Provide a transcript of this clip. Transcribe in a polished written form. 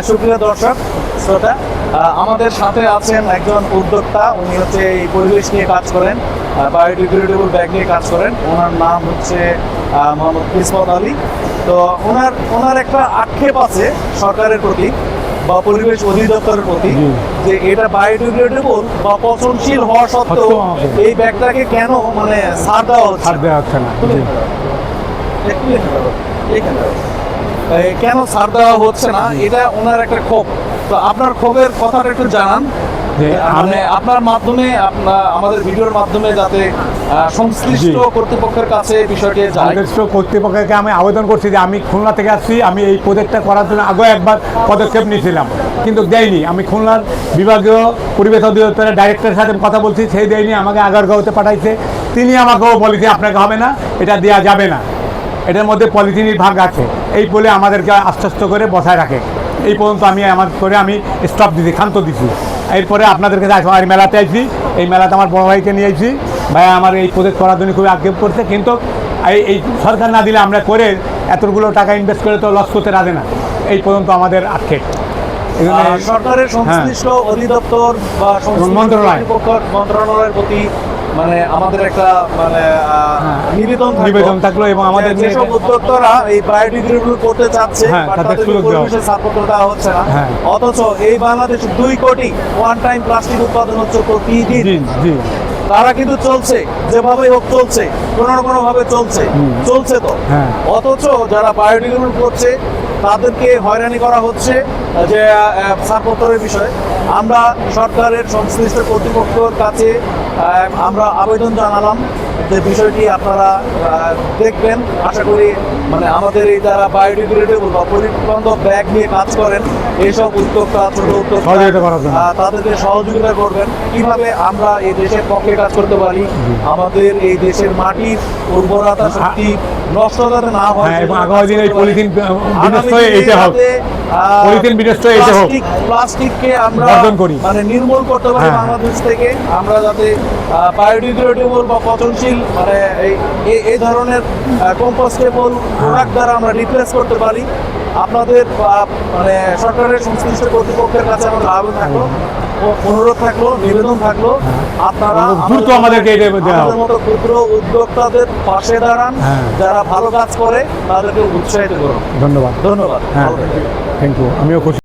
সুপ্রিয় দর্শক শ্রোতা, আমাদের সাথে আছেন একজন উদ্যোক্তা। উনি হচ্ছে এই পরিবেশ নিয়ে কাজ করেন, বায়োডিগ্রেডেবল ব্যাগ নিয়ে কাজ করেন। ওনার নাম হচ্ছে মোহাম্মদ ইসমাত আলী। তো ওনার একটা আক্ষেপ আছে সরকারের প্রতি বা পরিবেশ অধিদপ্তরের প্রতি, যে এটা বায়োডিগ্রেডেবল বা পচনশীল হওয়া সত্ত্বেও এই ব্যাগটাকে কেন মানে ছাড় দেওয়া হচ্ছে না, কেন ছাড় দেওয়া হচ্ছে না, এটা ওনার একটা ক্ষোভ। তো আপনার ক্ষোভের কথাটা একটু জানান, মানে আপনার মাধ্যমে আমাদের ভিডিওর মাধ্যমে যাতে সংশ্লিষ্ট কর্তৃপক্ষের কাছে বিষয়টি যায়। সংশ্লিষ্ট কর্তৃপক্ষকে আমি আবেদন করছি যে আমি খুলনা থেকে আসছি, আমি এই প্রজেক্টটা করার জন্য আগে একবার পদক্ষেপ নিয়েছিলাম, কিন্তু দেয়নি। আমি খুলনার বিভাগীয় পরিবেশ অধিদপ্তরের ডাইরেক্টরের সাথে কথা বলছি, সেই দেয়নি, আমাকে আগারগাঁওতে পাঠাইছে। তিনি আমাকেও বলেছে আপনাকে হবে না, এটা দেওয়া যাবে না, এটার মধ্যে পলিথিনের ভাগ আছে, এই বলে আমাদেরকে আশ্বস্ত করে বসায় রাখে। এই পর্যন্ত আমি আমি স্টপ দিছি, ক্ষান্ত দিছি। এরপরে আপনাদেরকে আর মেলাতে আইছি, এই মেলাতে আমার বড় ভাইকে নিয়ে আইছি। ভাই আমার এই প্রজেক্ট করার জন্য খুবই আক্ষেপ করছে, কিন্তু এই সরকার না দিলে আমরা করে এতগুলো টাকা ইনভেস্ট করে তো লস করতে রাখে না, এই পর্যন্ত আমাদের আক্ষেপ। সরকারের সংশ্লিষ্ট অধিদপ্তর বা মন্ত্রণালয়ের প্রতি মানে আমাদের একটা মানে নিবেদন থাকলো, এবং আমাদের যেসব উদ্যোক্তারা এই বায়োডিগ্রেডেবল করতে চাচ্ছে তাদের পরিবেশের সাপোর্ট দেওয়া হচ্ছে না, অথচ এই বাংলাদেশে 2 কোটি ওয়ান টাইম প্লাস্টিক উৎপাদন হচ্ছে প্রতিদিন। তারা কিন্তু চলছে, যেভাবে হোক চলছে, কোনো না কোনো ভাবে চলছে তো, অথচ যারা বায়োডিগ্রেডেবল করছে তাদেরকে হয়রানি করা হচ্ছে যে ছাড়পত্রের বিষয়ে। আমরা সরকারের সংশ্লিষ্ট কর্তৃপক্ষের কাছে আমরা আবেদন জানালাম যে বিষয়টি আপনারা দেখবেন। আশা করি মানে আমাদের এই যারা বায়োডিগ্রেডেবল বা পরিবান্ধব ব্যাগ নিয়ে কাজ করেন এইসব উদ্যোক্তা, ছোট উদ্যোক্তা, তাদেরকে সহযোগিতা করবেন কিভাবে আমরা এই দেশের পক্ষে কাজ করতে পারি, আমাদের এই দেশের মাটির উর্বরতা শক্তি নষ্ট যাতে না হয়, এবং আগামী দিনে পলিথিন প্লাস্টিককে আমরা মানে নির্মূল করতে পারি বাংলাদেশ থেকে। আমরা যাতে বায়োডিগ্রেডেবল বা পচনশীল মানে এই ধরনের কম্পোস্টেবল প্রোডাক্ট দ্বারা আমরা রিপ্লেস করতে পারি। আপনাদের মানে সরকারের সংশ্লিষ্ট কর্তৃপক্ষের কাছে আমাদের আবেদন থাকলো, অনুরোধ থাকলো, নিবেদন থাকলো, আপনারা দ্রুত আমাদেরকে আমাদের মতো ক্ষুদ্র উদ্যোক্তাদের পাশে দাঁড়ান, যারা ভালো কাজ করে তাদেরকে উৎসাহিত করুন। ধন্যবাদ। Thank you. আমিও খুশি।